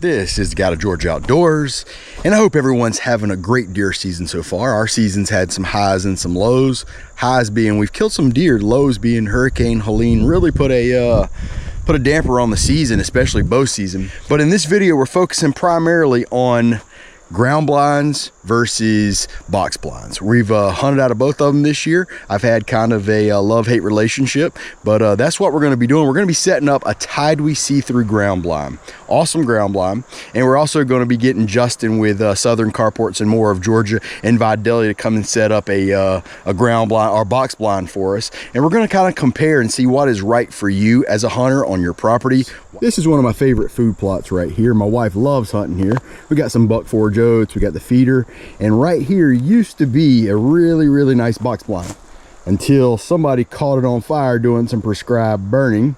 This is Got a Georgia Outdoors, and I hope everyone's having a great deer season so far. Our season's had some highs and some lows. Highs being we've killed some deer, lows being Hurricane Helene really put a damper on the season, especially bow season. But in this video, we're focusing primarily on ground blinds versus box blinds. We've hunted out of both of them this year. I've had kind of a love-hate relationship, but that's what we're going to be doing. We're going to be setting up a Tidewe see-through ground blind. Awesome ground blind. And we're also going to be getting Justin with Southern Carports and More of Georgia and Vidalia to come and set up a ground blind or box blind for us. And we're going to kind of compare and see what is right for you as a hunter on your property. This is one of my favorite food plots right here. My wife loves hunting here. We got some buck forage oats, we got the feeder, and right here used to be a really nice box blind until somebody caught it on fire doing some prescribed burning.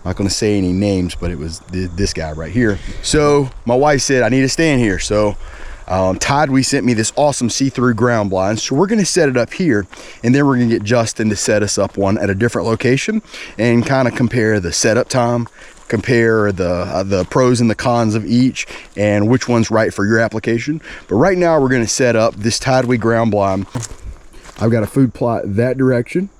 Not going to say any names, but it was this guy right here. So my wife said I need to stand here. So Tidewe sent me this awesome see-through ground blind. So we're going to set it up here, and then we're going to get Justin to set us up one at a different location and kind of compare the setup time, compare the pros and the cons of each and which one's right for your application. But right now we're going to set up this Tidewe ground blind. I've got a food plot that direction.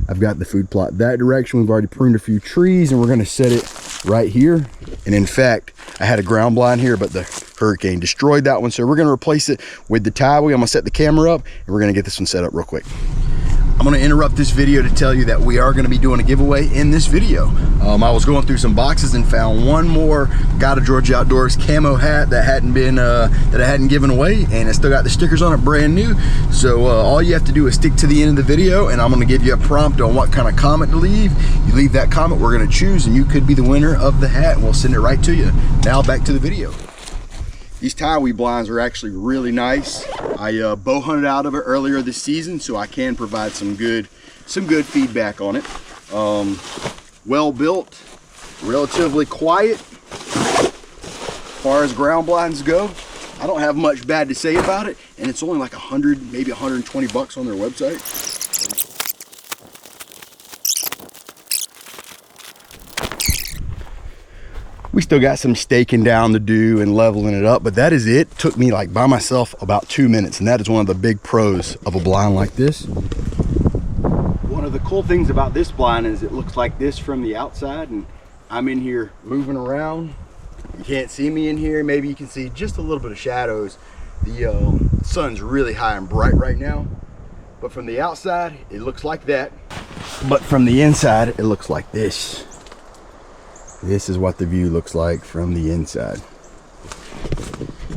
I've got the food plot that direction. We've already pruned a few trees and we're going to set it right here. And in fact, I had a ground blind here, but the hurricane destroyed that one. So we're going to replace it with the Tidewe. I'm going to set the camera up and we're going to get this one set up real quick. I'm going to interrupt this video to tell you that we are going to be doing a giveaway in this video. I was going through some boxes and found one more Got a Georgia Outdoors camo hat that hadn't been that I hadn't given away, and it still got the stickers on it, brand new. So all you have to do is stick to the end of the video, and I'm going to give you a prompt on what kind of comment to leave. You leave that comment, we're going to choose, and you could be the winner of the hat, and we'll send it right to you. Now back to the video. These Tidewe blinds are actually really nice. I bow hunted out of it earlier this season, so I can provide some good feedback on it. Well built, relatively quiet. As far as ground blinds go, I don't have much bad to say about it, and it's only like 100, maybe 120 bucks on their website. We still got some staking down to do and leveling it up, but that is it. Took me like by myself about 2 minutes, and that is one of the big pros of a blind like this. One of the cool things about this blind is it looks like this from the outside, and I'm in here moving around. You can't see me in here. Maybe you can see just a little bit of shadows. The sun's really high and bright right now, but from the outside it looks like that, but from the inside it looks like this. This is what the view looks like from the inside.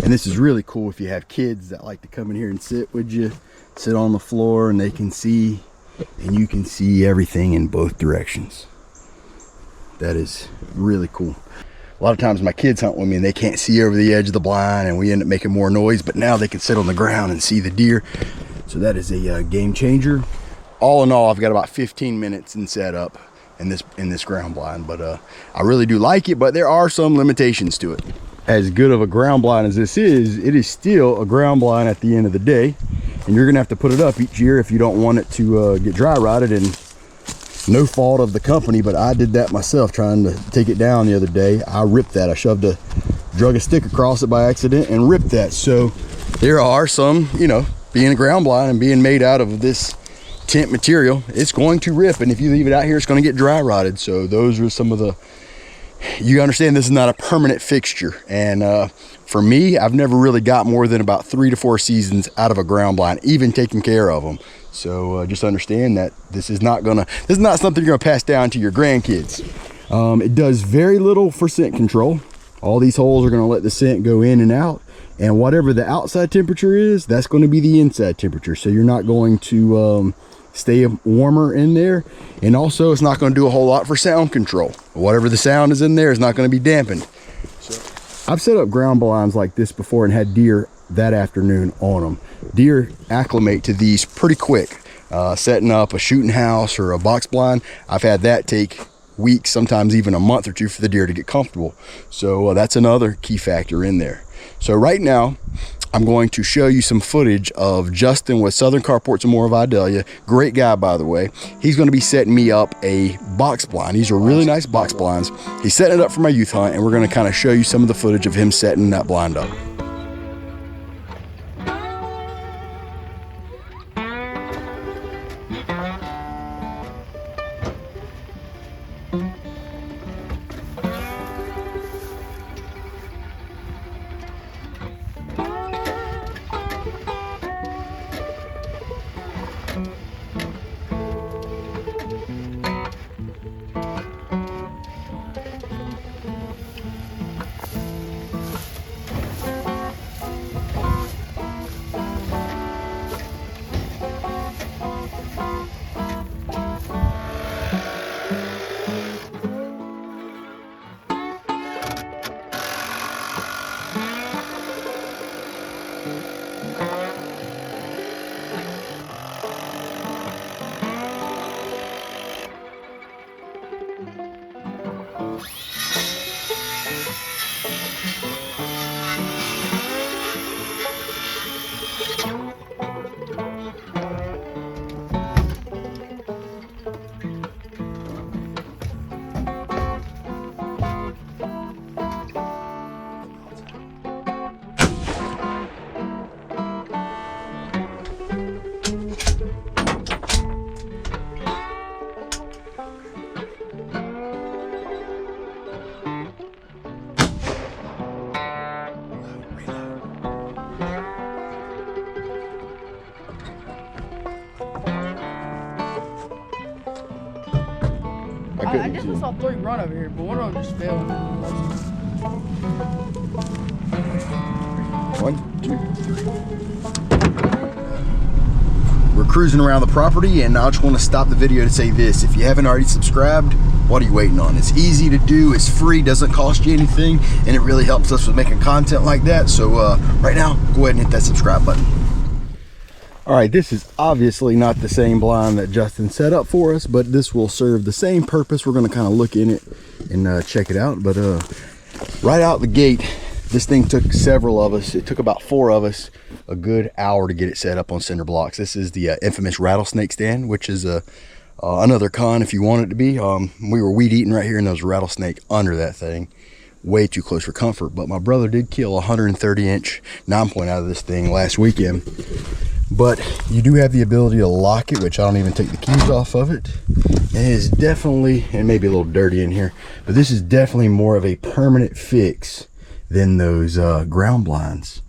And this is really cool if you have kids that like to come in here and sit with you, sit on the floor, and they can see, and you can see everything in both directions. That is really cool. A lot of times my kids hunt with me and they can't see over the edge of the blind, and we end up making more noise, but now they can sit on the ground and see the deer. So that is a game changer. All in all, I've got about 15 minutes in setup in this ground blind, but I really do like it, but there are some limitations to it. As good of a ground blind as this is, it is still a ground blind at the end of the day, and you're gonna have to put it up each year if you don't want it to get dry rotted. And no fault of the company, but I did that myself trying to take it down the other day. I ripped that. I drug a stick across it by accident and ripped that. So there are some, you know, being a ground blind and being made out of this tent material, it's going to rip, and if you leave it out here, it's going to get dry rotted. So those are some of the, you understand this is not a permanent fixture, and for me, I've never really got more than about 3 to 4 seasons out of a ground blind, even taking care of them. So just understand that this is not something you're gonna pass down to your grandkids. It does very little for scent control. All these holes are gonna let the scent go in and out, and whatever the outside temperature is, that's going to be the inside temperature. So you're not going to stay warmer in there, and also it's not going to do a whole lot for sound control. Whatever the sound is in there is not going to be dampened. So I've set up ground blinds like this before and had deer that afternoon on them. Deer acclimate to these pretty quick. Setting up a shooting house or a box blind, I've had that take weeks, sometimes even a month or two for the deer to get comfortable. So that's another key factor in there. So right now I'm going to show you some footage of Justin with Southern Carports and more of Idalia. Great guy, by the way. He's going to be setting me up a box blind. These are really nice box blinds. He's setting it up for my youth hunt, and we're going to kind of show you some of the footage of him setting that blind up. I definitely saw 3 run over here, but one of them just failed. 1, 2, 3. We're cruising around the property, and I just want to stop the video to say this. If you haven't already subscribed, what are you waiting on? It's easy to do, it's free, doesn't cost you anything, and it really helps us with making content like that. So right now, go ahead and hit that subscribe button. All right, this is obviously not the same blind that Justin set up for us, but this will serve the same purpose. We're going to kind of look in it and check it out. But right out the gate, this thing took several of us. It took about 4 of us a good hour to get it set up on cinder blocks. This is the infamous rattlesnake stand, which is another con if you want it to be. We were weed eating right here, and there was a rattlesnake under that thing. Way too close for comfort, but my brother did kill a 130-inch 9-point out of this thing last weekend. But you do have the ability to lock it, which I don't even take the keys off of it. And it is definitely, and maybe a little dirty in here, but this is definitely more of a permanent fix than those ground blinds.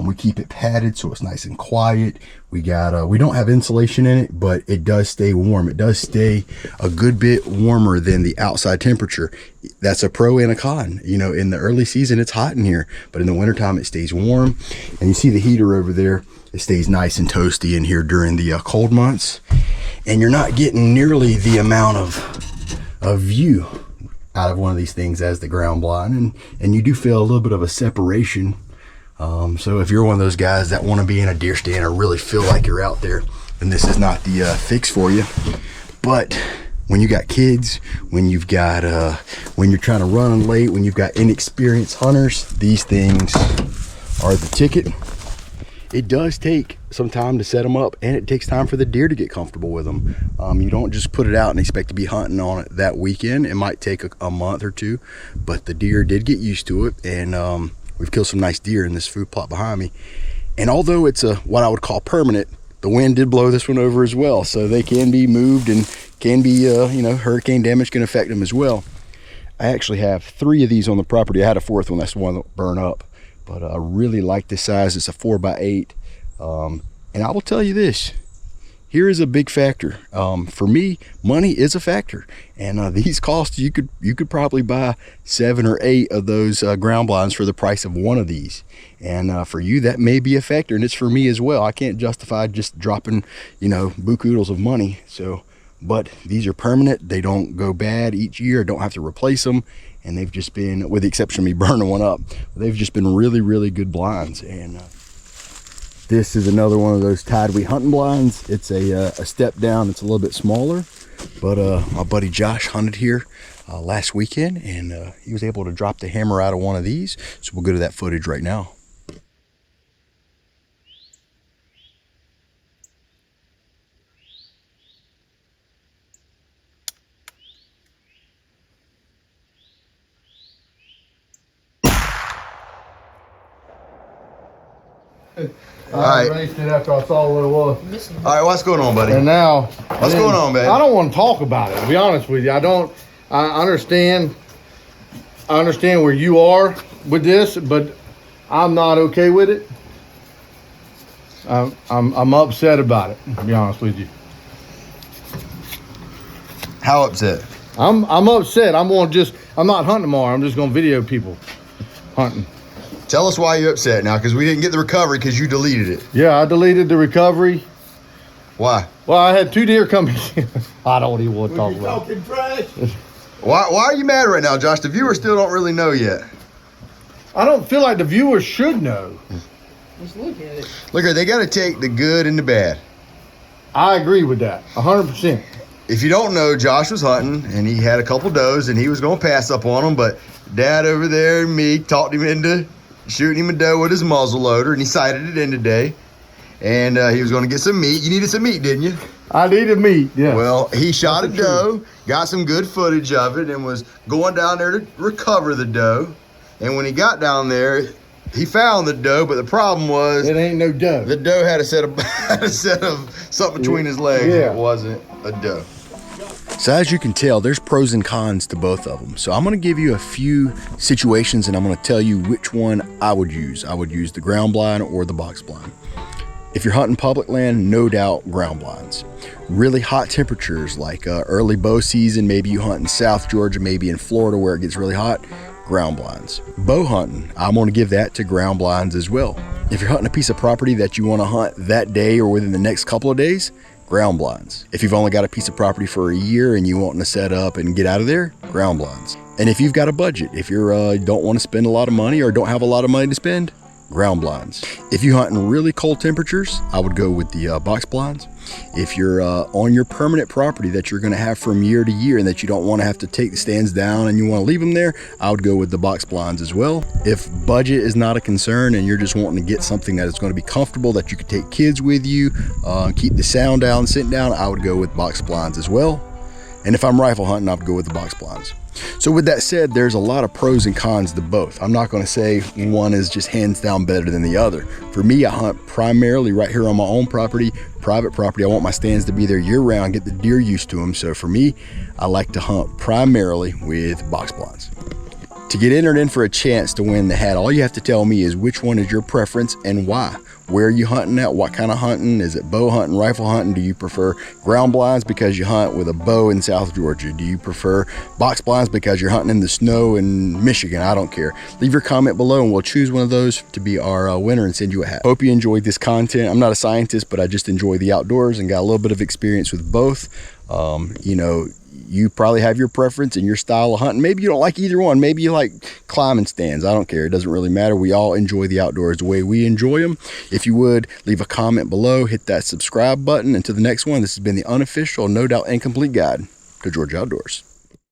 We keep it padded so it's nice and quiet. We don't have insulation in it, but it does stay warm. It does stay a good bit warmer than the outside temperature. That's a pro and a con. You know, in the early season, it's hot in here, but in the wintertime, it stays warm. And you see the heater over there. It stays nice and toasty in here during the cold months. And you're not getting nearly the amount of view out of one of these things as the ground blind. And you do feel a little bit of a separation. So if you're one of those guys that want to be in a deer stand or really feel like you're out there, then this is not the fix for you. But when you got kids, when you've got when you're trying to run late, when you've got inexperienced hunters, these things are the ticket. It does take some time to set them up, and it takes time for the deer to get comfortable with them. You don't just put it out and expect to be hunting on it that weekend. It might take a month or 2, but the deer did get used to it, and we've killed some nice deer in this food plot behind me. And although it's what I would call permanent, the wind did blow this one over as well, so they can be moved and can be, hurricane damage can affect them as well. I actually have 3 of these on the property. I had a 4th one, that's the one that burned up. But I really like this size. It's a 4x8. And I will tell you this, here is a big factor. For me, money is a factor. And these costs, you could probably buy 7 or 8 of those ground blinds for the price of one of these. And for you, that may be a factor. And it's for me as well. I can't justify just dropping, buku-oodles of money. But these are permanent. They don't go bad each year. I don't have to replace them. And they've just been, with the exception of me burning one up, they've just been really, really good blinds. And this is another one of those Tidewe hunting blinds. It's a step down. It's a little bit smaller. But my buddy Josh hunted here last weekend, and he was able to drop the hammer out of one of these. So we'll go to that footage right now. Alright. Raced it after I saw what it was. All right, what's going on, buddy? And now, What's going on, babe? I don't want to talk about it, to be honest with you. I understand where you are with this, but I'm not okay with it. I'm upset about it, to be honest with you. How upset? I'm upset. I'm not hunting tomorrow. I'm just gonna video people hunting. Tell us why you're upset now, because we didn't get the recovery because you deleted it. Yeah, I deleted the recovery. Why? Well, I had 2 deer come in. I don't even want to talk about it. Why are you mad right now, Josh? The viewers still don't really know yet. I don't feel like the viewers should know. Let's look at it. Look, they got to take the good and the bad. I agree with that, 100%. If you don't know, Josh was hunting, and he had a couple does, and he was going to pass up on them, but Dad over there and me talked him into shooting him a doe with his muzzle loader, and he sighted it in today. And he was going to get some meat. You needed some meat, didn't you? I needed meat, yeah. Well, he shot a doe, got some good footage of it, and was going down there to recover the doe. And when he got down there, he found the doe, but the problem was it ain't no doe. the doe had a set of something between his legs. Yeah. And it wasn't a doe. So as you can tell, there's pros and cons to both of them. So I'm going to give you a few situations, and I'm going to tell you which one I would use. I would use the ground blind or the box blind. If you're hunting public land, no doubt ground blinds. Really hot temperatures like early bow season, maybe you hunt in South Georgia, maybe in Florida where it gets really hot, ground blinds. Bow hunting, I'm going to give that to ground blinds as well. If you're hunting a piece of property that you want to hunt that day or within the next couple of days, ground blinds. If you've only got a piece of property for a year and you want to set up and get out of there, ground blinds. And if you've got a budget, if you don't want to spend a lot of money or don't have a lot of money to spend, ground blinds. If you hunt in really cold temperatures, I would go with the box blinds. If you're on your permanent property that you're going to have from year to year and that you don't want to have to take the stands down and you want to leave them there, I would go with the box blinds as well. If budget is not a concern and you're just wanting to get something that is going to be comfortable, that you could take kids with you, keep the sound down, sitting down, I would go with box blinds as well. And if I'm rifle hunting, I'd go with the box blinds. So with that said, there's a lot of pros and cons to both. I'm not going to say one is just hands down better than the other. For me, I hunt primarily right here on my own property, private property. I want my stands to be there year round, get the deer used to them. So for me, I like to hunt primarily with box blinds. To get entered in for a chance to win the hat, all you have to tell me is which one is your preference and why. Where are you hunting at? What kind of hunting? Is it bow hunting, rifle hunting? Do you prefer ground blinds because you hunt with a bow in South Georgia? Do you prefer box blinds because you're hunting in the snow in Michigan? I don't care. Leave your comment below and we'll choose one of those to be our winner and send you a hat. Hope you enjoyed this content. I'm not a scientist, but I just enjoy the outdoors and got a little bit of experience with both. You know, you probably have your preference and your style of hunting. Maybe you don't like either one. Maybe you like climbing stands. I don't care. It doesn't really matter. We all enjoy the outdoors the way we enjoy them. If you would, leave a comment below, hit that subscribe button. Until the next one, this has been the unofficial, no doubt incomplete guide to Georgia Outdoors.